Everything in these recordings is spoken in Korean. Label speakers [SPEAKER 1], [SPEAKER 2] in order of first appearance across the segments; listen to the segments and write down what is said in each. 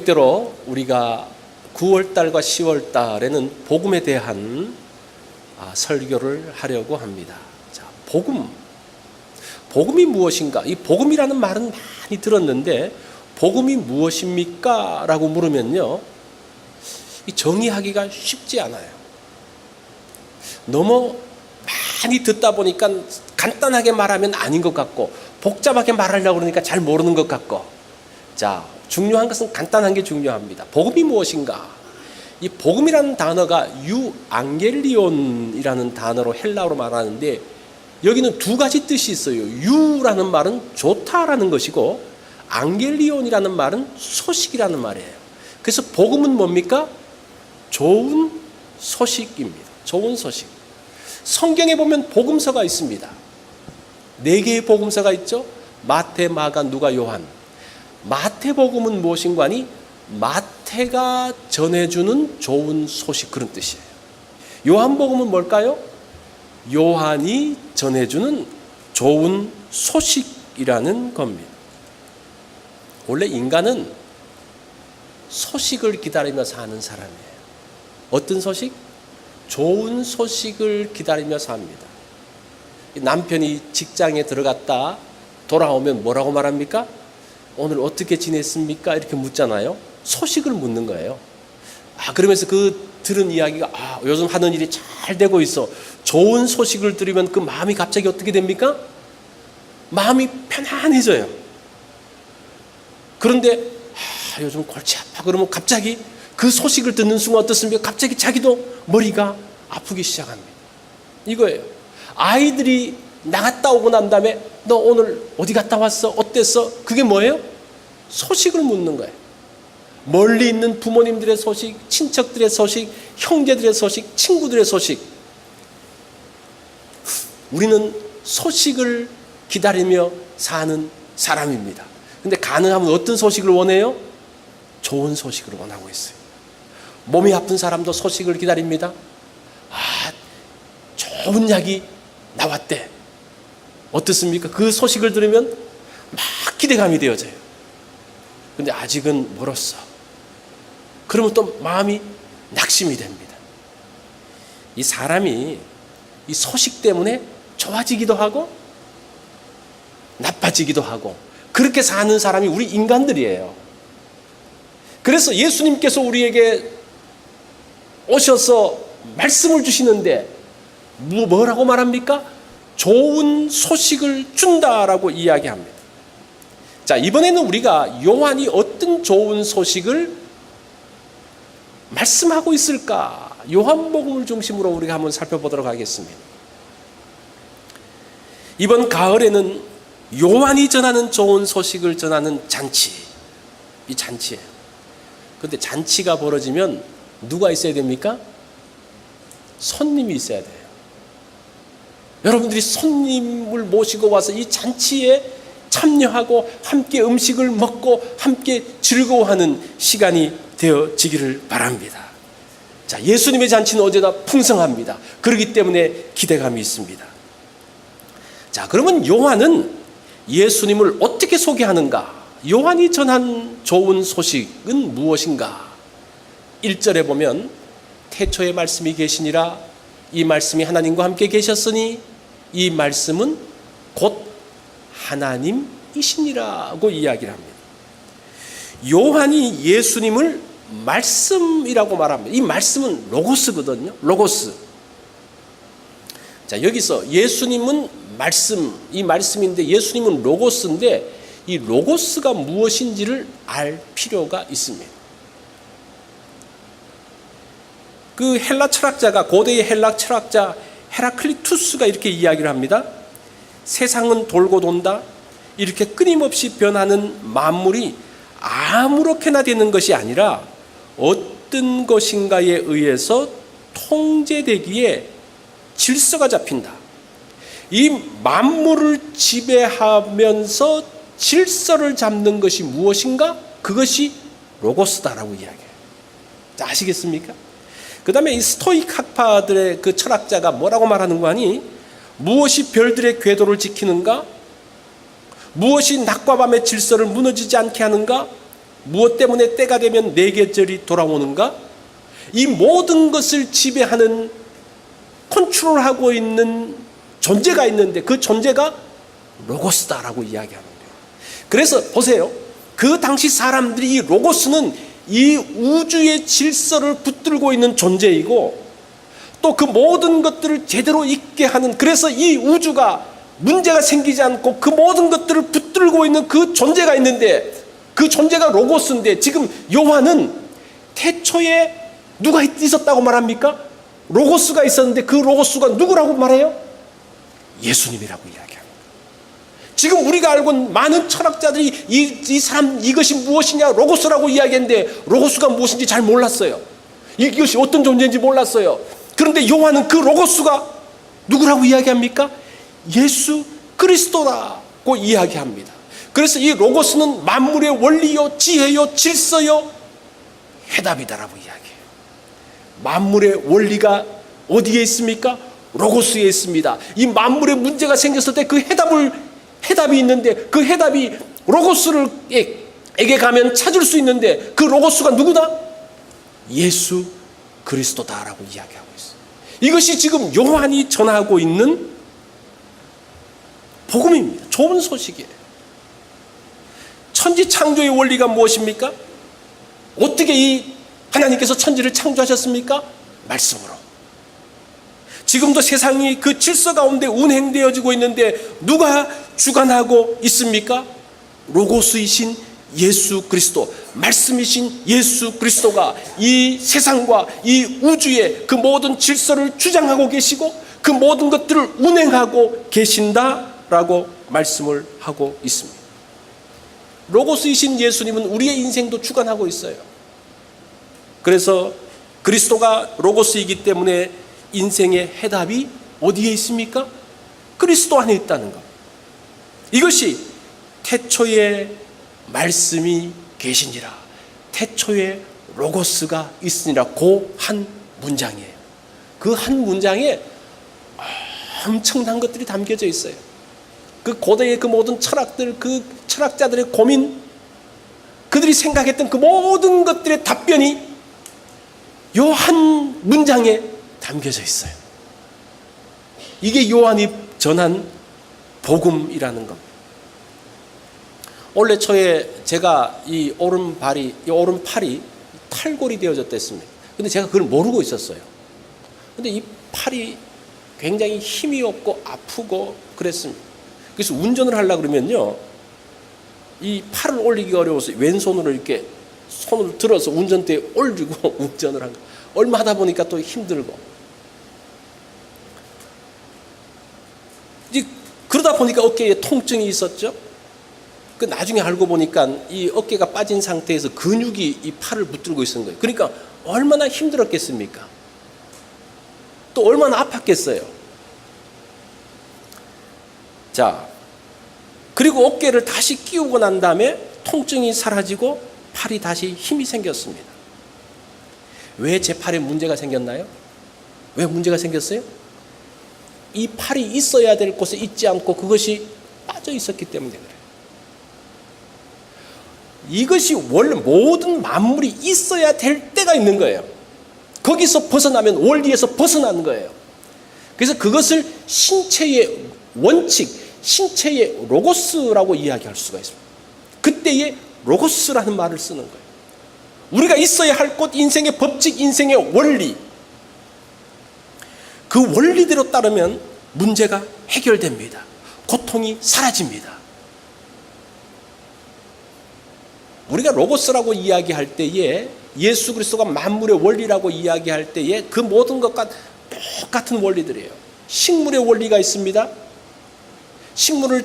[SPEAKER 1] 계획대로 우리가 9월달과 10월달에는 복음에 대한 설교를 하려고 합니다. 자, 복음이 무엇인가? 이 복음이라는 말은 많이 들었는데 복음이 무엇입니까? 라고 물으면요, 이 정의하기가 쉽지 않아요. 너무 많이 듣다 보니까 간단하게 말하면 아닌 것 같고 복잡하게 말하려고 그러니까 잘 모르는 것 같고. 자, 중요한 것은 간단한 게 중요합니다. 복음이 무엇인가? 이 복음이라는 단어가 유앙겔리온이라는 단어로 헬라어로 말하는데 여기는 두 가지 뜻이 있어요. 유라는 말은 좋다라는 것이고 앙겔리온이라는 말은 소식이라는 말이에요. 그래서 복음은 뭡니까? 좋은 소식입니다. 좋은 소식. 성경에 보면 복음서가 있습니다. 4개의 복음서가 있죠. 마태, 마가, 누가, 요한. 마태복음은 무엇인가 하니 마태가 전해주는 좋은 소식, 그런 뜻이에요. 요한복음은 뭘까요? 요한이 전해주는 좋은 소식이라는 겁니다. 원래 인간은 소식을 기다리며 사는 사람이에요. 어떤 소식? 좋은 소식을 기다리며 삽니다. 남편이 직장에 들어갔다 돌아오면 뭐라고 말합니까? 오늘 어떻게 지냈습니까? 이렇게 묻잖아요. 소식을 묻는 거예요. 그러면서 그 들은 이야기가 요즘 하는 일이 잘 되고 있어. 좋은 소식을 들으면 그 마음이 갑자기 어떻게 됩니까? 마음이 편안해져요. 그런데 요즘 골치 아파 그러면 갑자기 그 소식을 듣는 순간 어떻습니까? 갑자기 자기도 머리가 아프기 시작합니다. 이거예요. 아이들이 나갔다 오고 난 다음에 너 오늘 어디 갔다 왔어? 어땠어? 그게 뭐예요? 소식을 묻는 거예요. 멀리 있는 부모님들의 소식, 친척들의 소식, 형제들의 소식, 친구들의 소식. 우리는 소식을 기다리며 사는 사람입니다. 근데 가능하면 어떤 소식을 원해요? 좋은 소식을 원하고 있어요. 몸이 아픈 사람도 소식을 기다립니다. 좋은 약이 나왔대. 어떻습니까? 그 소식을 들으면 막 기대감이 되어져요. 근데 아직은 멀었어. 그러면 또 마음이 낙심이 됩니다. 이 사람이 이 소식 때문에 좋아지기도 하고 나빠지기도 하고 그렇게 사는 사람이 우리 인간들이에요. 그래서 예수님께서 우리에게 오셔서 말씀을 주시는데 뭐라고 말합니까? 좋은 소식을 준다라고 이야기합니다. 자, 이번에는 우리가 요한이 어떤 좋은 소식을 말씀하고 있을까? 요한복음을 중심으로 우리가 한번 살펴보도록 하겠습니다. 이번 가을에는 요한이 전하는 좋은 소식을 전하는 잔치, 이 잔치예요. 그런데 잔치가 벌어지면 누가 있어야 됩니까? 손님이 있어야 돼요. 여러분들이 손님을 모시고 와서 이 잔치에 참여하고 함께 음식을 먹고 함께 즐거워하는 시간이 되어지기를 바랍니다. 자, 예수님의 잔치는 언제나 풍성합니다. 그렇기 때문에 기대감이 있습니다. 자, 그러면 요한은 예수님을 어떻게 소개하는가? 요한이 전한 좋은 소식은 무엇인가? 1절에 보면 태초에 말씀이 계시니라 이 말씀이 하나님과 함께 계셨으니 이 말씀은 곧 하나님이시니라고 이야기를 합니다. 요한이 예수님을 말씀이라고 말합니다. 이 말씀은 로고스거든요. 로고스. 자, 여기서 예수님은 말씀, 이 말씀인데 예수님은 로고스인데 이 로고스가 무엇인지를 알 필요가 있습니다. 그 헬라 철학자가, 고대의 헬라 철학자 헤라클리투스가 이렇게 이야기를 합니다. 세상은 돌고 돈다. 이렇게 끊임없이 변하는 만물이 아무렇게나 되는 것이 아니라 어떤 것인가에 의해서 통제되기에 질서가 잡힌다. 이 만물을 지배하면서 질서를 잡는 것이 무엇인가? 그것이 로고스다라고 이야기해요. 자, 아시겠습니까? 그 다음에 이 스토익 학파들의 그 철학자가 뭐라고 말하는 거 아니? 무엇이 별들의 궤도를 지키는가? 무엇이 낮과 밤의 질서를 무너지지 않게 하는가? 무엇 때문에 때가 되면 내 계절이 돌아오는가? 이 모든 것을 지배하는, 컨트롤하고 있는 존재가 있는데 그 존재가 로고스다라고 이야기하는 거예요. 그래서 보세요. 그 당시 사람들이 이 로고스는 이 우주의 질서를 붙들고 있는 존재이고 또 그 모든 것들을 제대로 있게 하는, 그래서 이 우주가 문제가 생기지 않고 그 모든 것들을 붙들고 있는 그 존재가 있는데 그 존재가 로고스인데, 지금 요한은 태초에 누가 있었다고 말합니까? 로고스가 있었는데 그 로고스가 누구라고 말해요? 예수님이라고 이야기합니다. 지금 우리가 알고 있는 많은 철학자들이 이 사람 이것이 무엇이냐 로고스라고 이야기했는데 로고스가 무엇인지 잘 몰랐어요. 이것이 어떤 존재인지 몰랐어요. 그런데 요한은 그 로고스가 누구라고 이야기합니까? 예수 그리스도라고 이야기합니다. 그래서 이 로고스는 만물의 원리요, 지혜요, 질서요, 해답이다라고 이야기해요. 만물의 원리가 어디에 있습니까? 로고스에 있습니다. 이 만물의 문제가 생겼을 때 그 해답이 있는데 그 해답이 로고스에게 가면 찾을 수 있는데 그 로고스가 누구다? 예수 그리스도다라고 이야기하고 있어요. 이것이 지금 요한이 전하고 있는 복음입니다. 좋은 소식이에요. 천지 창조의 원리가 무엇입니까? 어떻게 이 하나님께서 천지를 창조하셨습니까? 말씀으로. 지금도 세상이 그 질서 가운데 운행되어지고 있는데 누가 주관하고 있습니까? 로고스이신 예수 그리스도, 말씀이신 예수 그리스도가 이 세상과 이 우주의 그 모든 질서를 주장하고 계시고 그 모든 것들을 운행하고 계신다라고 말씀을 하고 있습니다. 로고스이신 예수님은 우리의 인생도 주관하고 있어요. 그래서 그리스도가 로고스이기 때문에 인생의 해답이 어디에 있습니까? 그리스도 안에 있다는 것. 이것이 태초에 말씀이 계시니라, 태초에 로고스가 있으니라, 그 한 문장이에요. 그 한 문장에 엄청난 것들이 담겨져 있어요. 그 고대의 그 모든 철학들, 그 철학자들의 고민, 그들이 생각했던 그 모든 것들의 답변이 요 한 문장에 담겨져 있어요. 이게 요한이 전한 복음이라는 겁니다. 올해 초에 제가 이 오른팔이 탈골이 되어졌댔습니다. 근데 제가 그걸 모르고 있었어요. 근데 이 팔이 굉장히 힘이 없고 아프고 그랬습니다. 그래서 운전을 하려고 그러면요, 이 팔을 올리기가 어려워서 왼손으로 이렇게 손을 들어서 운전대에 올리고 운전을 한 거예요. 얼마 하다 보니까 또 힘들고. 이제 그러다 보니까 어깨에 통증이 있었죠. 그 나중에 알고 보니까 이 어깨가 빠진 상태에서 근육이 이 팔을 붙들고 있는 거예요. 그러니까 얼마나 힘들었겠습니까? 또 얼마나 아팠겠어요. 자, 그리고 어깨를 다시 끼우고 난 다음에 통증이 사라지고 팔이 다시 힘이 생겼습니다. 왜 제 팔에 문제가 생겼나요? 왜 문제가 생겼어요? 이 팔이 있어야 될 곳에 있지 않고 그것이 빠져 있었기 때문에 그래요. 이것이 원래 모든 만물이 있어야 될 때가 있는 거예요. 거기서 벗어나면 원리에서 벗어나는 거예요. 그래서 그것을 신체의 원칙, 신체의 로고스라고 이야기할 수가 있습니다. 그때의 로고스라는 말을 쓰는 거예요. 우리가 있어야 할 곳, 인생의 법칙, 인생의 원리, 그 원리대로 따르면 문제가 해결됩니다. 고통이 사라집니다. 우리가 로고스라고 이야기할 때에, 예수 그리스도가 만물의 원리라고 이야기할 때에 그 모든 것과 똑같은 원리들이에요. 식물의 원리가 있습니다. 식물을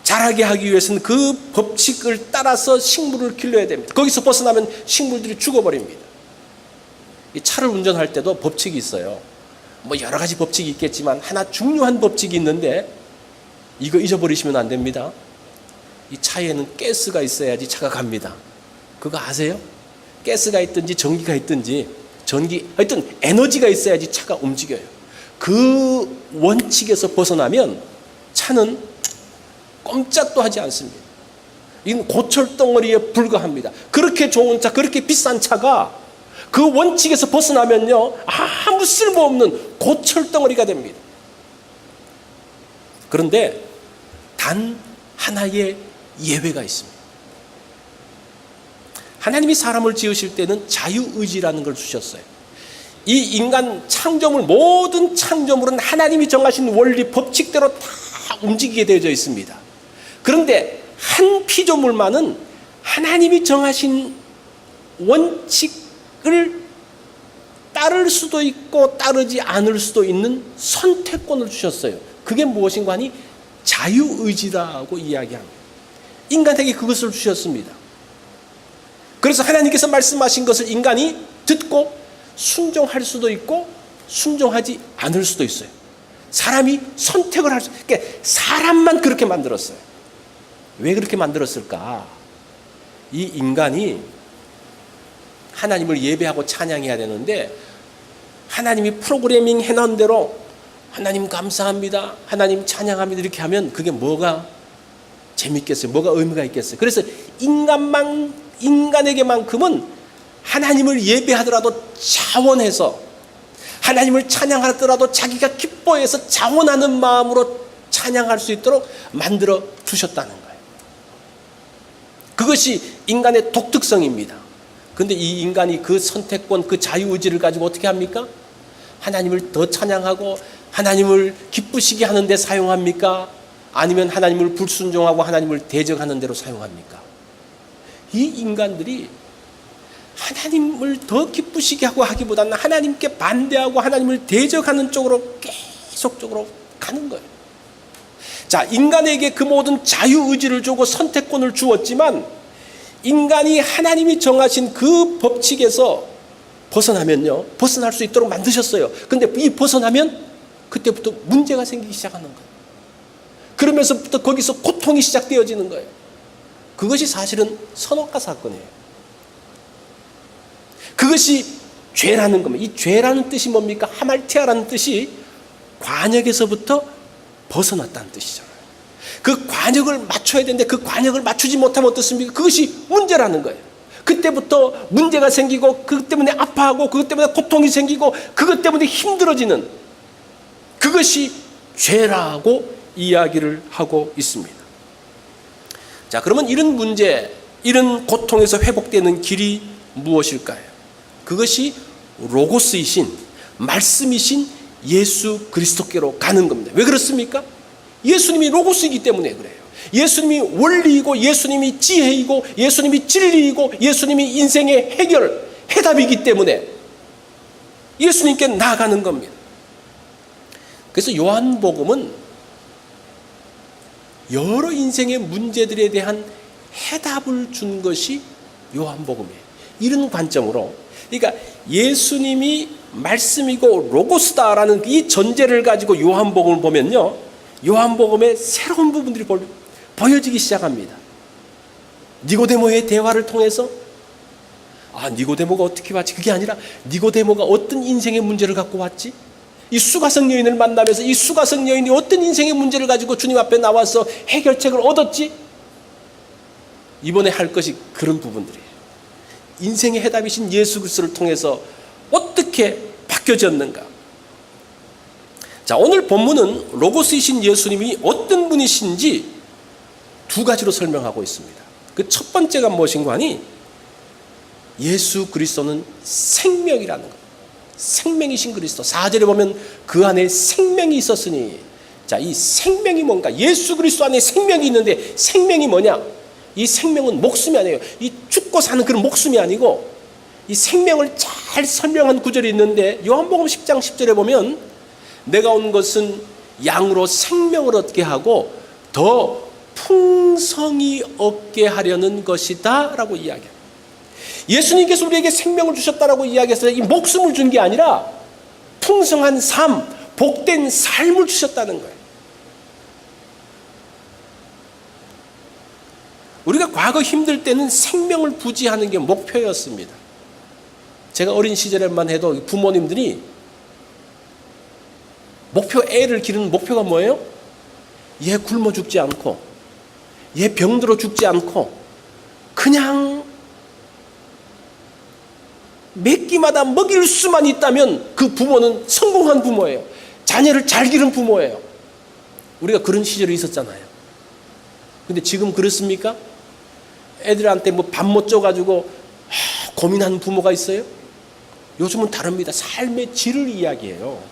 [SPEAKER 1] 자라게 하기 위해서는 그 법칙을 따라서 식물을 길러야 됩니다. 거기서 벗어나면 식물들이 죽어버립니다. 이 차를 운전할 때도 법칙이 있어요. 뭐 여러 가지 법칙이 있겠지만 하나 중요한 법칙이 있는데 이거 잊어버리시면 안 됩니다. 이 차에는 가스가 있어야지 차가 갑니다. 그거 아세요? 가스가 있든지 전기가 있든지 하여튼 에너지가 있어야지 차가 움직여요. 그 원칙에서 벗어나면 차는 꼼짝도 하지 않습니다. 이건 고철덩어리에 불과합니다. 그렇게 좋은 차, 그렇게 비싼 차가 그 원칙에서 벗어나면요, 아무 쓸모없는 고철덩어리가 됩니다. 그런데 단 하나의 예외가 있습니다. 하나님이 사람을 지으실 때는 자유의지라는 걸 주셨어요. 이 인간 창조물, 모든 창조물은 하나님이 정하신 원리 법칙대로 다 움직이게 되어져 있습니다. 그런데 한 피조물만은 하나님이 정하신 원칙을 따를 수도 있고 따르지 않을 수도 있는 선택권을 주셨어요. 그게 무엇인가 하니 자유의지라고 이야기합니다. 인간에게 그것을 주셨습니다. 그래서 하나님께서 말씀하신 것을 인간이 듣고 순종할 수도 있고 순종하지 않을 수도 있어요. 사람이 선택을 할 수, 그러니까 사람만 그렇게 만들었어요. 왜 그렇게 만들었을까? 이 인간이 하나님을 예배하고 찬양해야 되는데 하나님이 프로그래밍 해놓은 대로 하나님 감사합니다, 하나님 찬양합니다 이렇게 하면 그게 뭐가 재밌겠어요? 뭐가 의미가 있겠어요? 그래서 인간에게만큼은 하나님을 예배하더라도 자원해서, 하나님을 찬양하더라도 자기가 기뻐해서 자원하는 마음으로 찬양할 수 있도록 만들어 두셨다는 거예요. 그것이 인간의 독특성입니다. 그런데 이 인간이 그 선택권, 그 자유의지를 가지고 어떻게 합니까? 하나님을 더 찬양하고 하나님을 기쁘시게 하는 데 사용합니까? 아니면 하나님을 불순종하고 하나님을 대적하는 데로 사용합니까? 이 인간들이 하나님을 더 기쁘시게 하고 하기보다는 하나님께 반대하고 하나님을 대적하는 쪽으로 계속적으로 가는 거예요. 자, 인간에게 그 모든 자유의지를 주고 선택권을 주었지만 인간이 하나님이 정하신 그 법칙에서 벗어나면요, 벗어날 수 있도록 만드셨어요. 근데 이 벗어나면 그때부터 문제가 생기기 시작하는 거예요. 그러면서부터 거기서 고통이 시작되어지는 거예요. 그것이 사실은 선악과 사건이에요. 그것이 죄라는 겁니다. 이 죄라는 뜻이 뭡니까? 하말티아라는 뜻이 관역에서부터 벗어났다는 뜻이잖아요. 그 관역을 맞춰야 되는데 그 관역을 맞추지 못하면 어떻습니까? 그것이 문제라는 거예요. 그때부터 문제가 생기고 그것 때문에 아파하고 그것 때문에 고통이 생기고 그것 때문에 힘들어지는, 그것이 죄라고 이야기를 하고 있습니다. 자, 그러면 이런 문제, 이런 고통에서 회복되는 길이 무엇일까요? 그것이 로고스이신, 말씀이신 예수 그리스도께로 가는 겁니다. 왜 그렇습니까? 예수님이 로고스이기 때문에 그래요. 예수님이 원리이고 예수님이 지혜이고 예수님이 진리이고 예수님이 인생의 해결, 해답이기 때문에 예수님께 나아가는 겁니다. 그래서 요한복음은 여러 인생의 문제들에 대한 해답을 준 것이 요한복음이에요. 이런 관점으로, 그러니까 예수님이 말씀이고 로고스다라는 이 전제를 가지고 요한복음을 보면요, 요한복음의 새로운 부분들이 보여지기 시작합니다. 니고데모의 대화를 통해서 니고데모가 어떻게 왔지? 그게 아니라 니고데모가 어떤 인생의 문제를 갖고 왔지? 이 수가성 여인을 만나면서 이 수가성 여인이 어떤 인생의 문제를 가지고 주님 앞에 나와서 해결책을 얻었지? 이번에 할 것이 그런 부분들이에요. 인생의 해답이신 예수 그리스도를 통해서 어떻게 바뀌어졌는가? 자, 오늘 본문은 로고스이신 예수님이 어떤 분이신지 두 가지로 설명하고 있습니다. 그 첫 번째가 무엇인가 하니 예수 그리스도는 생명이라는 것. 생명이신 그리스도. 4절에 보면 그 안에 생명이 있었으니, 자, 이 생명이 뭔가? 예수 그리스도 안에 생명이 있는데 생명이 뭐냐? 이 생명은 목숨이 아니에요. 이 죽고 사는 그런 목숨이 아니고 이 생명을 잘 설명한 구절이 있는데 요한복음 10장 10절에 보면 내가 온 것은 양으로 생명을 얻게 하고 더 풍성히 얻게 하려는 것이다 라고 이야기합니다. 예수님께서 우리에게 생명을 주셨다라고 이야기해서 이 목숨을 준 게 아니라 풍성한 삶, 복된 삶을 주셨다는 거예요. 우리가 과거 힘들 때는 생명을 부지하는 게 목표였습니다. 제가 어린 시절에만 해도 부모님들이 애를 기르는 목표가 뭐예요? 얘 굶어 죽지 않고, 얘 병들어 죽지 않고, 그냥 몇 끼마다 먹일 수만 있다면 그 부모는 성공한 부모예요. 자녀를 잘 기른 부모예요. 우리가 그런 시절이 있었잖아요. 근데 지금 그렇습니까? 애들한테 뭐 밥 못 줘가지고 고민하는 부모가 있어요? 요즘은 다릅니다. 삶의 질을 이야기해요.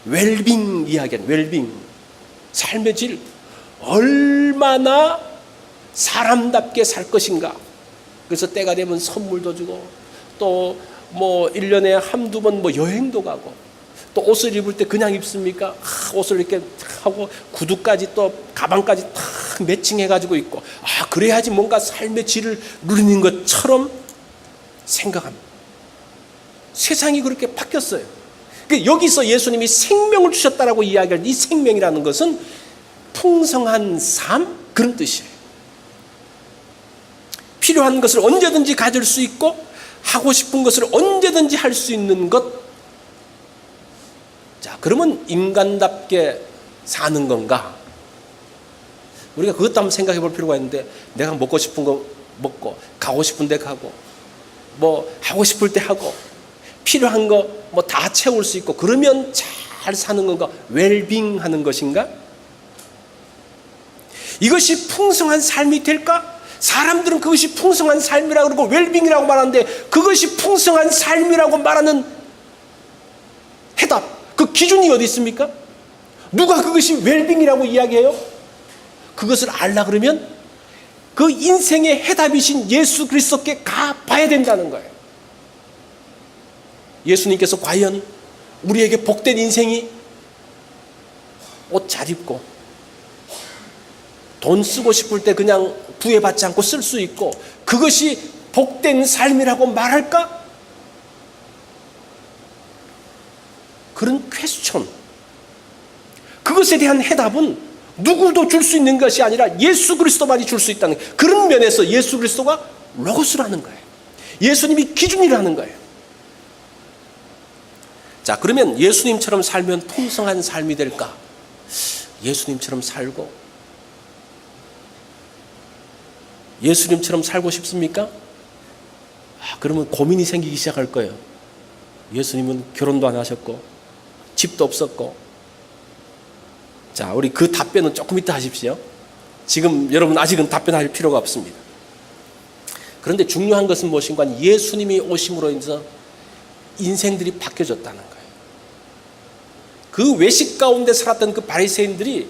[SPEAKER 1] 웰빙 이야기하는 웰빙. 삶의 질. 얼마나 사람답게 살 것인가. 그래서 때가 되면 선물도 주고 또 뭐 1년에 한두 번 뭐 여행도 가고 또 옷을 입을 때 그냥 입습니까? 옷을 이렇게 하고 구두까지 또 가방까지 탁 매칭해가지고 입고 그래야지 뭔가 삶의 질을 누리는 것처럼 생각합니다. 세상이 그렇게 바뀌었어요. 여기서 예수님이 생명을 주셨다라고 이야기할 이 생명이라는 것은 풍성한 삶 그런 뜻이에요. 필요한 것을 언제든지 가질 수 있고 하고 싶은 것을 언제든지 할 수 있는 것. 자, 그러면 인간답게 사는 건가? 우리가 그것도 한번 생각해 볼 필요가 있는데 내가 먹고 싶은 거 먹고 가고 싶은 데 가고 뭐 하고 싶을 때 하고 필요한 거 뭐 다 채울 수 있고 그러면 잘 사는 건가? 웰빙 하는 것인가? 이것이 풍성한 삶이 될까? 사람들은 그것이 풍성한 삶이라고 그러고 웰빙이라고 말하는데 그것이 풍성한 삶이라고 말하는 해답, 그 기준이 어디 있습니까? 누가 그것이 웰빙이라고 이야기해요? 그것을 알라 그러면 그 인생의 해답이신 예수 그리스도께 가봐야 된다는 거예요. 예수님께서 과연 우리에게 복된 인생이 옷 잘 입고 돈 쓰고 싶을 때 그냥 구애받지 않고 쓸 수 있고 그것이 복된 삶이라고 말할까? 그런 퀘스천, 그것에 대한 해답은 누구도 줄 수 있는 것이 아니라 예수 그리스도만이 줄 수 있다는 거예요. 그런 면에서 예수 그리스도가 로고스라는 거예요. 예수님이 기준이라는 거예요. 자, 그러면 예수님처럼 살면 풍성한 삶이 될까? 예수님처럼 살고 예수님처럼 살고 싶습니까? 그러면 고민이 생기기 시작할 거예요. 예수님은 결혼도 안 하셨고 집도 없었고. 자, 우리 그 답변은 조금 이따 하십시오. 지금 여러분 아직은 답변할 필요가 없습니다. 그런데 중요한 것은 무엇인가? 예수님이 오심으로 인해서 인생들이 바뀌어졌다는 거예요. 그 외식 가운데 살았던 그 바리새인들이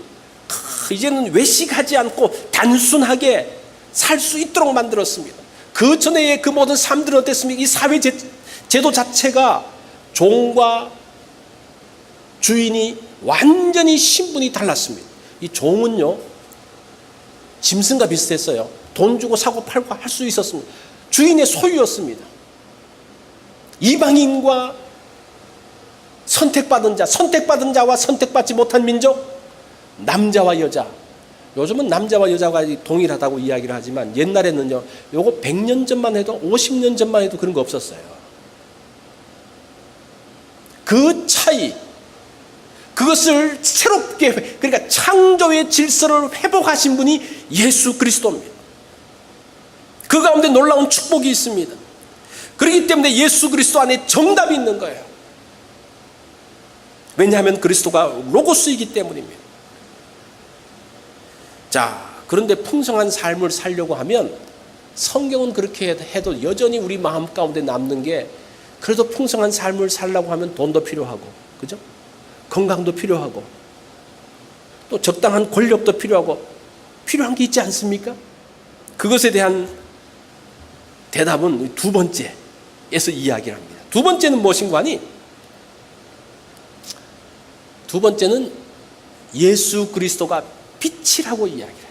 [SPEAKER 1] 이제는 외식하지 않고 단순하게 살 수 있도록 만들었습니다. 그 전에 그 모든 삶들은 어땠습니까? 이 사회 제도 자체가 종과 주인이 완전히 신분이 달랐습니다. 이 종은요, 짐승과 비슷했어요. 돈 주고 사고 팔고 할 수 있었습니다. 주인의 소유였습니다. 이방인과 선택받은 자, 선택받은 자와 선택받지 못한 민족, 남자와 여자. 요즘은 남자와 여자가 동일하다고 이야기를 하지만 옛날에는요, 요거 100년 전만 해도 50년 전만 해도 그런 거 없었어요. 그 차이, 그것을 새롭게, 그러니까 창조의 질서를 회복하신 분이 예수 그리스도입니다. 그 가운데 놀라운 축복이 있습니다. 그렇기 때문에 예수 그리스도 안에 정답이 있는 거예요. 왜냐하면 그리스도가 로고스이기 때문입니다. 자, 그런데 풍성한 삶을 살려고 하면 성경은 그렇게 해도 여전히 우리 마음 가운데 남는 게, 그래도 풍성한 삶을 살려고 하면 돈도 필요하고, 그죠? 건강도 필요하고, 또 적당한 권력도 필요하고, 필요한 게 있지 않습니까? 그것에 대한 대답은 두 번째에서 이야기를 합니다. 두 번째는 무엇인가 하니, 두 번째는 예수 그리스도가 빛이라고 이야기를 해요.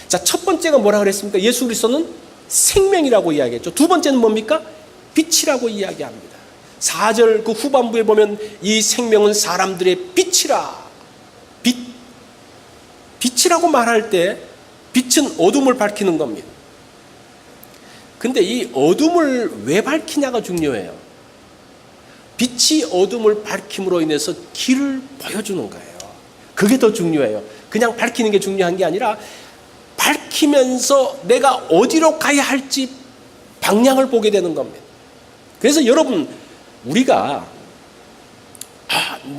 [SPEAKER 1] 자, 첫 번째가 뭐라 그랬습니까? 예수 그리스도는 생명이라고 이야기했죠. 두 번째는 뭡니까? 빛이라고 이야기합니다. 4절 그 후반부에 보면 이 생명은 사람들의 빛이라. 빛이라고 말할 때 빛은 어둠을 밝히는 겁니다. 근데 이 어둠을 왜 밝히냐가 중요해요. 빛이 어둠을 밝힘으로 인해서 길을 보여주는 거예요. 그게 더 중요해요. 그냥 밝히는 게 중요한 게 아니라 밝히면서 내가 어디로 가야 할지 방향을 보게 되는 겁니다. 그래서 여러분, 우리가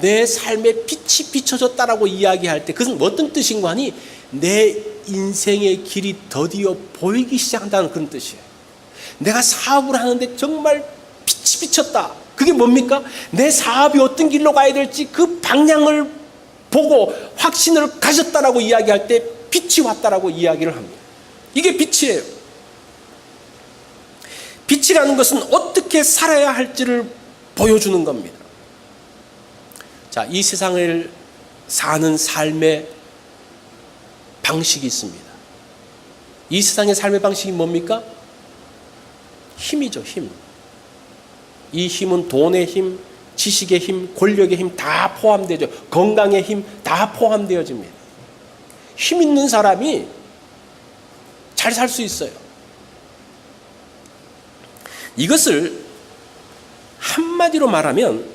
[SPEAKER 1] 내 삶에 빛이 비춰졌다라고 이야기할 때 그것은 어떤 뜻인가 하니 내 인생의 길이 드디어 보이기 시작한다는 그런 뜻이에요. 내가 사업을 하는데 정말 빛이 비쳤다. 그게 뭡니까? 내 사업이 어떤 길로 가야 될지 그 방향을 보고 확신을 가졌다라고 이야기할 때 빛이 왔다라고 이야기를 합니다. 이게 빛이에요. 빛이라는 것은 어떻게 살아야 할지를 보여주는 겁니다. 자, 이 세상을 사는 삶의 방식이 있습니다. 이 세상의 삶의 방식이 뭡니까? 힘이죠, 힘. 이 힘은 돈의 힘, 지식의 힘, 권력의 힘 다 포함되죠. 건강의 힘 다 포함되어집니다. 힘 있는 사람이 잘 살 수 있어요. 이것을 한마디로 말하면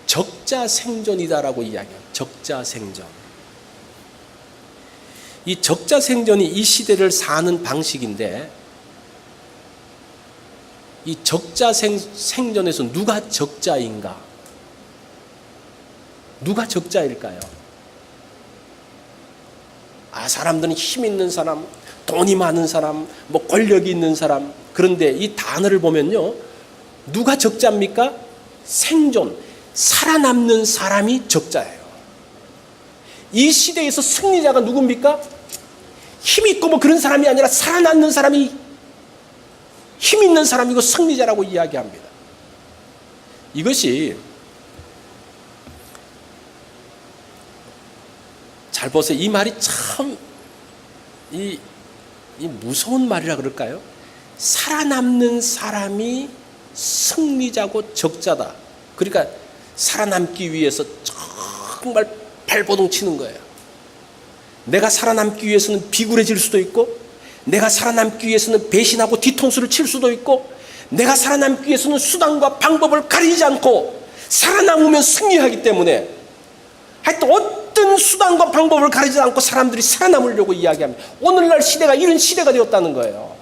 [SPEAKER 1] 적자생존이다라고 이야기해요. 적자생존. 이 적자생존이 이 시대를 사는 방식인데, 이 적자생존에서 누가 적자인가? 누가 적자일까요? 사람들은 힘 있는 사람, 돈이 많은 사람, 뭐 권력이 있는 사람. 그런데 이 단어를 보면요, 누가 적자입니까? 생존, 살아남는 사람이 적자예요. 이 시대에서 승리자가 누굽니까? 힘 있고 뭐 그런 사람이 아니라 살아남는 사람이 힘 있는 사람이고 승리자라고 이야기합니다. 이것이 잘 보세요. 이 말이 참 이 무서운 말이라 그럴까요? 살아남는 사람이 승리자고 적자다. 그러니까 살아남기 위해서 정말 발버둥 치는 거예요. 내가 살아남기 위해서는 비굴해질 수도 있고, 내가 살아남기 위해서는 배신하고 뒤통수를 칠 수도 있고, 내가 살아남기 위해서는 수단과 방법을 가리지 않고 살아남으면 승리하기 때문에 하여튼 어떤 수단과 방법을 가리지 않고 사람들이 살아남으려고 이야기합니다. 오늘날 시대가 이런 시대가 되었다는 거예요.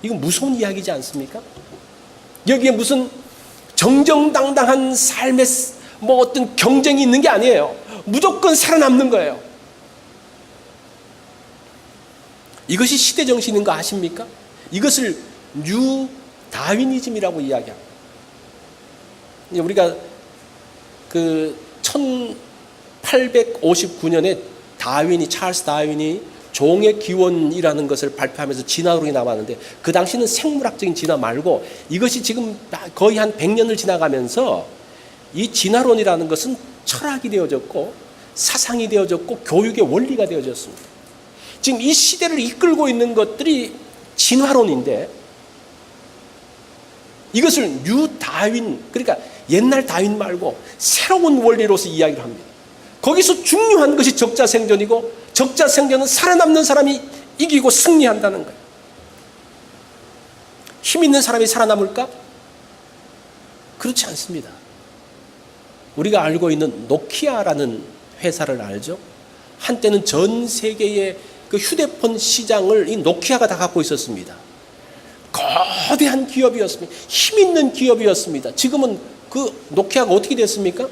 [SPEAKER 1] 이건 무서운 이야기지 않습니까? 여기에 무슨 정정당당한 삶의 뭐 어떤 경쟁이 있는 게 아니에요. 무조건 살아남는 거예요. 이것이 시대 정신인 거 아십니까? 이것을 뉴 다윈이즘이라고 이야기합니다. 우리가 그 1859년에 찰스 다윈이 종의 기원이라는 것을 발표하면서 진화론이 나왔는데, 그 당시는 생물학적인 진화 말고 이것이 지금 거의 한 100년을 지나가면서 이 진화론이라는 것은 철학이 되어졌고 사상이 되어졌고 교육의 원리가 되어졌습니다. 지금 이 시대를 이끌고 있는 것들이 진화론인데, 이것을 뉴 다윈, 그러니까 옛날 다윈 말고 새로운 원리로서 이야기를 합니다. 거기서 중요한 것이 적자생존이고, 적자생존은 살아남는 사람이 이기고 승리한다는 거예요. 힘 있는 사람이 살아남을까? 그렇지 않습니다. 우리가 알고 있는 노키아라는 회사를 알죠? 한때는 전 세계의 그 휴대폰 시장을 이 노키아가 다 갖고 있었습니다. 거대한 기업이었습니다. 힘 있는 기업이었습니다. 지금은 그 노키아가 어떻게 됐습니까?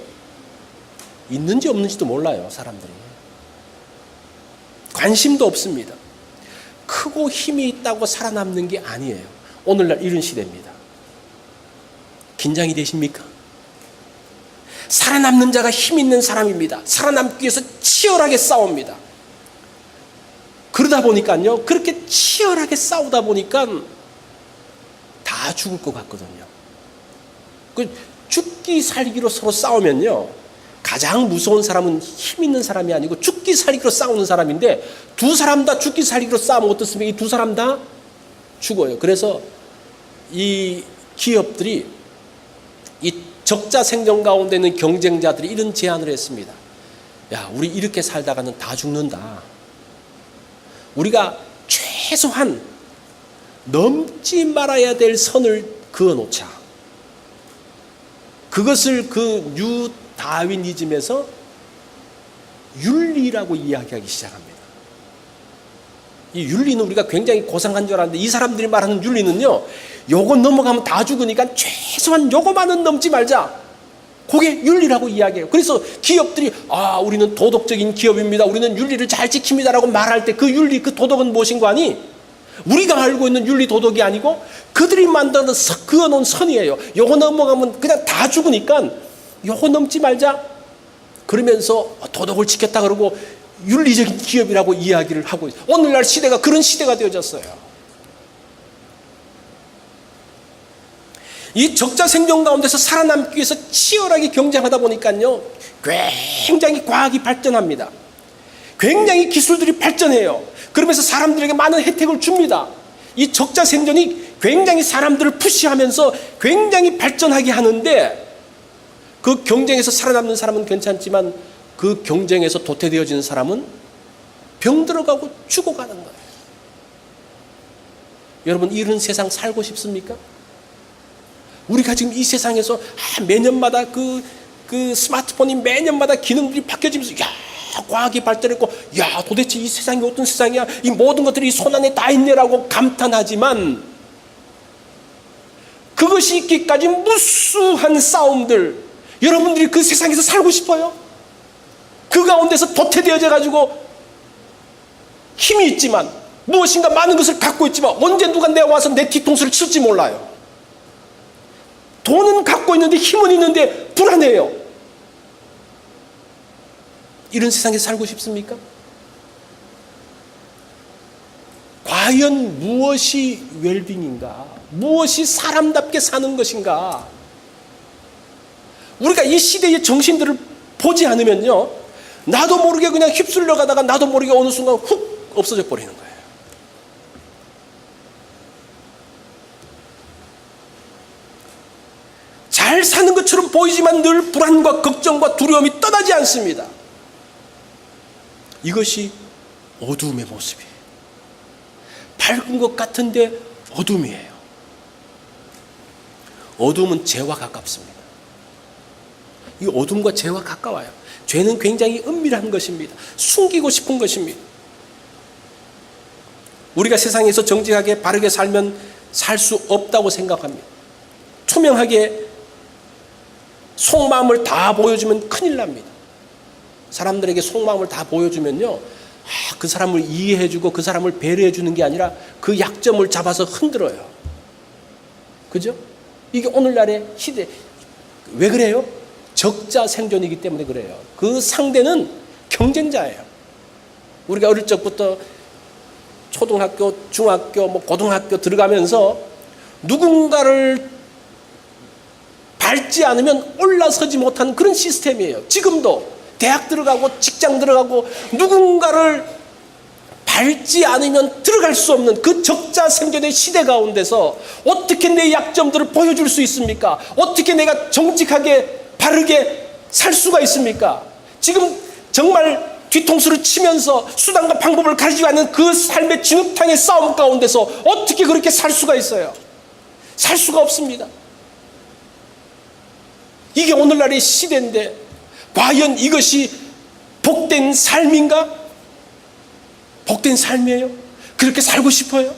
[SPEAKER 1] 있는지 없는지도 몰라요, 사람들이. 관심도 없습니다. 크고 힘이 있다고 살아남는 게 아니에요. 오늘날 이런 시대입니다. 긴장이 되십니까? 살아남는 자가 힘 있는 사람입니다. 살아남기 위해서 치열하게 싸웁니다. 그러다 보니까요, 그렇게 치열하게 싸우다 보니까 다 죽을 것 같거든요. 그 죽기 살기로 서로 싸우면요, 가장 무서운 사람은 힘 있는 사람이 아니고 죽기 살기로 싸우는 사람인데, 두 사람 다 죽기 살기로 싸우면 어떻습니까? 이 두 사람 다 죽어요. 그래서 이 기업들이 이 적자 생존 가운데 있는 경쟁자들이 이런 제안을 했습니다. 야, 우리 이렇게 살다가는 다 죽는다. 우리가 최소한 넘지 말아야 될 선을 그어놓자. 그것을 그 뉴 다윈이즘에서 윤리라고 이야기하기 시작합니다. 이 윤리는 우리가 굉장히 고상한 줄 알았는데 이 사람들이 말하는 윤리는요, 요거 넘어가면 다 죽으니까 최소한 요거만은 넘지 말자. 그게 윤리라고 이야기해요. 그래서 기업들이 우리는 도덕적인 기업입니다, 우리는 윤리를 잘 지킵니다라고 말할 때 그 윤리, 그 도덕은 무엇인 거 아니? 우리가 알고 있는 윤리 도덕이 아니고 그들이 만들어서 그어놓은 선이에요. 요거 넘어가면 그냥 다 죽으니까 요거 넘지 말자. 그러면서 도덕을 지켰다 그러고 윤리적인 기업이라고 이야기를 하고 있어요. 오늘날 시대가 그런 시대가 되어졌어요. 이 적자 생존 가운데서 살아남기 위해서 치열하게 경쟁하다 보니까요, 굉장히 과학이 발전합니다. 굉장히 기술들이 발전해요. 그러면서 사람들에게 많은 혜택을 줍니다. 이 적자 생존이 굉장히 사람들을 푸시하면서 굉장히 발전하게 하는데, 그 경쟁에서 살아남는 사람은 괜찮지만 그 경쟁에서 도태되어지는 사람은 병들어가고 죽어가는 거예요. 여러분, 이런 세상 살고 싶습니까? 우리가 지금 이 세상에서 매년마다 그 스마트폰이 매년마다 기능들이 바뀌어지면서 과학이 발전했고 도대체 이 세상이 어떤 세상이야, 이 모든 것들이 손 안에 다 있네라고 감탄하지만 그것이 있기까지 무수한 싸움들, 여러분들이 그 세상에서 살고 싶어요? 그 가운데서 도태되어져 가지고 힘이 있지만, 무엇인가 많은 것을 갖고 있지만 언제 누가 내가 와서 내 뒤통수를 칠지 몰라요. 돈은 갖고 있는데 힘은 있는데 불안해요. 이런 세상에 살고 싶습니까? 과연 무엇이 웰빙인가? 무엇이 사람답게 사는 것인가? 우리가 이 시대의 정신들을 보지 않으면요, 나도 모르게 그냥 휩쓸려 가다가 나도 모르게 어느 순간 훅 없어져 버리는 거예요. 잘 사는 것처럼 보이지만 늘 불안과 걱정과 두려움이 떠나지 않습니다. 이것이 어두움의 모습이에요. 밝은 것 같은데 어둠이에요. 어둠은 죄와 가깝습니다. 이 어둠과 죄와 가까워요. 죄는 굉장히 은밀한 것입니다. 숨기고 싶은 것입니다. 우리가 세상에서 정직하게 바르게 살면 살 수 없다고 생각합니다. 투명하게 속마음을 다 보여주면 큰일 납니다. 사람들에게 속마음을 다 보여주면요, 그 사람을 이해해주고 그 사람을 배려해주는 게 아니라 그 약점을 잡아서 흔들어요. 그죠? 이게 오늘날의 시대. 왜 그래요? 적자 생존이기 때문에 그래요. 그 상대는 경쟁자예요. 우리가 어릴 적부터 초등학교, 중학교, 고등학교 들어가면서 누군가를 밟지 않으면 올라서지 못하는 그런 시스템이에요. 지금도 대학 들어가고 직장 들어가고 누군가를 밟지 않으면 들어갈 수 없는 그 적자 생존의 시대 가운데서 어떻게 내 약점들을 보여줄 수 있습니까? 어떻게 내가 정직하게 바르게 살 수가 있습니까? 지금 정말 뒤통수를 치면서 수단과 방법을 가지지 않는 그 삶의 진흙탕의 싸움 가운데서 어떻게 그렇게 살 수가 있어요? 살 수가 없습니다. 이게 오늘날의 시대인데 과연 이것이 복된 삶인가? 복된 삶이에요? 그렇게 살고 싶어요?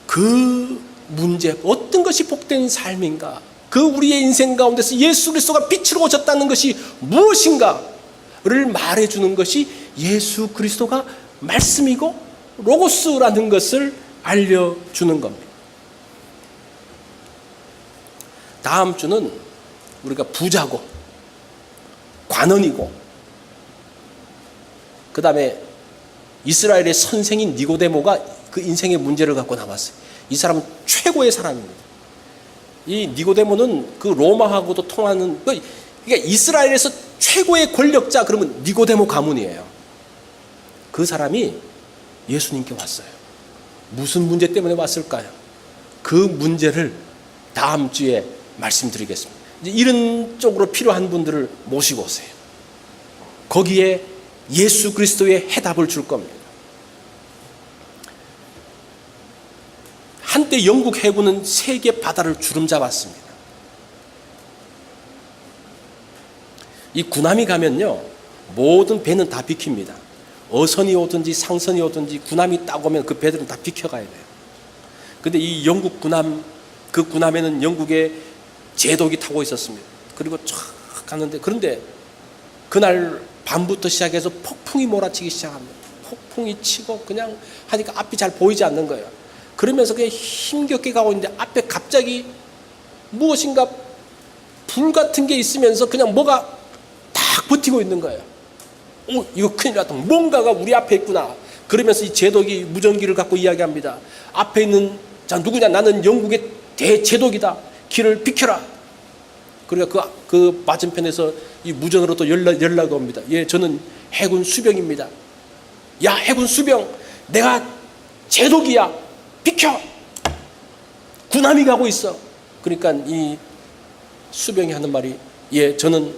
[SPEAKER 1] 그 문제, 어떤 것이 복된 삶인가? 그 우리의 인생 가운데서 예수 그리스도가 빛으로 오셨다는 것이 무엇인가를 말해주는 것이 예수 그리스도가 말씀이고 로고스라는 것을 알려주는 겁니다. 다음 주는 우리가 부자고 관원이고 그 다음에 이스라엘의 선생인 니고데모가 그 인생의 문제를 갖고 나왔어요. 이 사람은 최고의 사람입니다. 이 니고데모는 그 로마하고도 통하는, 그러니까 이스라엘에서 최고의 권력자 그러면 니고데모 가문이에요. 그 사람이 예수님께 왔어요. 무슨 문제 때문에 왔을까요? 그 문제를 다음 주에 말씀드리겠습니다. 이제 이런 쪽으로 필요한 분들을 모시고 오세요. 거기에 예수 그리스도의 해답을 줄 겁니다. 한때 영국 해군은 세계 바다를 주름잡았습니다. 이 군함이 가면요, 모든 배는 다 비킵니다. 어선이 오든지 상선이 오든지 군함이 딱 오면 그 배들은 다 비켜가야 돼요. 근데 이 영국 군함, 그 군함에는 영국의 제독이 타고 있었습니다. 그리고 쫙 가는데, 그런데 그날 밤부터 시작해서 폭풍이 몰아치기 시작합니다. 폭풍이 치고 그냥 하니까 앞이 잘 보이지 않는 거예요. 그러면서 그냥 힘겹게 가고 있는데 앞에 갑자기 무엇인가 불 같은 게 있으면서 그냥 뭐가 딱 버티고 있는 거예요. 오, 이거 큰일 났다. 뭔가가 우리 앞에 있구나. 그러면서 이 제독이 무전기를 갖고 이야기합니다. 앞에 있는 자 누구냐? 나는 영국의 대제독이다. 길을 비켜라. 그러니까 그 맞은편에서 이 무전으로 또 연락이 옵니다. 예, 저는 해군 수병입니다. 야, 해군 수병, 내가 제독이야. 비켜. 군함이 가고 있어. 그러니까 이 수병이 하는 말이, 예, 저는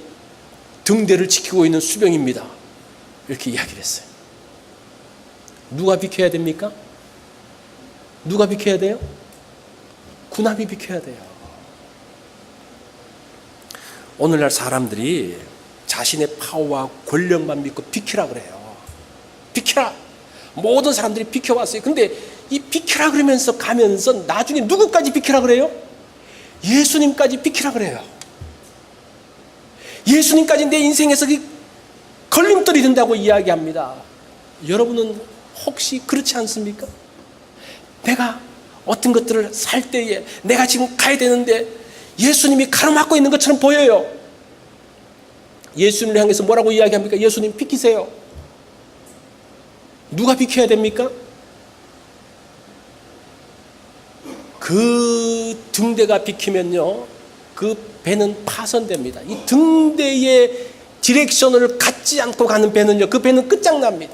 [SPEAKER 1] 등대를 지키고 있는 수병입니다. 이렇게 이야기를 했어요. 누가 비켜야 됩니까? 누가 비켜야 돼요? 군함이 비켜야 돼요. 오늘날 사람들이 자신의 파워와 권력만 믿고 비키라 그래요. 비키라. 모든 사람들이 비켜왔어요. 근데 이 비키라 그러면서 가면서 나중에 누구까지 비키라 그래요? 예수님까지 비키라 그래요. 예수님까지 내 인생에서 걸림돌이 된다고 이야기합니다. 여러분은 혹시 그렇지 않습니까? 내가 어떤 것들을 살 때에 내가 지금 가야 되는데 예수님이 가로막고 있는 것처럼 보여요. 예수님을 향해서 뭐라고 이야기합니까? 예수님 비키세요. 누가 비켜야 됩니까? 그 등대가 비키면요, 그 배는 파손됩니다. 이 등대의 디렉션을 갖지 않고 가는 배는요, 그 배는 끝장납니다.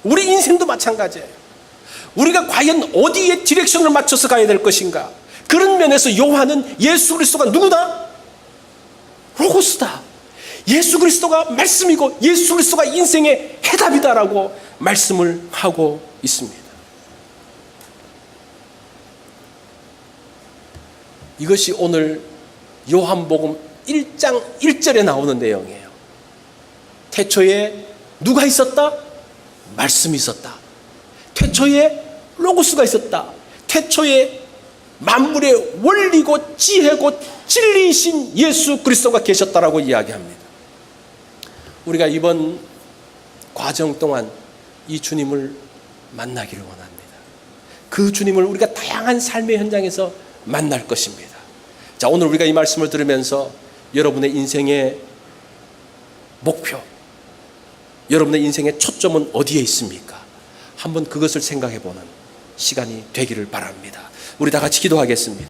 [SPEAKER 1] 우리 인생도 마찬가지예요. 우리가 과연 어디에 디렉션을 맞춰서 가야 될 것인가? 그런 면에서 요한은 예수 그리스도가 누구다? 로고스다. 예수 그리스도가 말씀이고 예수 그리스도가 인생의 해답이다라고 말씀을 하고 있습니다. 이것이 오늘 요한복음 1장 1절에 나오는 내용이에요. 태초에 누가 있었다? 말씀이 있었다. 태초에 로고스가 있었다. 태초에 만물의 원리고 지혜고 진리이신 예수 그리스도가 계셨다라고 이야기합니다. 우리가 이번 과정 동안 이 주님을 만나기를 원합니다. 그 주님을 우리가 다양한 삶의 현장에서 만날 것입니다. 자, 오늘 우리가 이 말씀을 들으면서 여러분의 인생의 목표, 여러분의 인생의 초점은 어디에 있습니까? 한번 그것을 생각해 보는 시간이 되기를 바랍니다. 우리 다 같이 기도하겠습니다.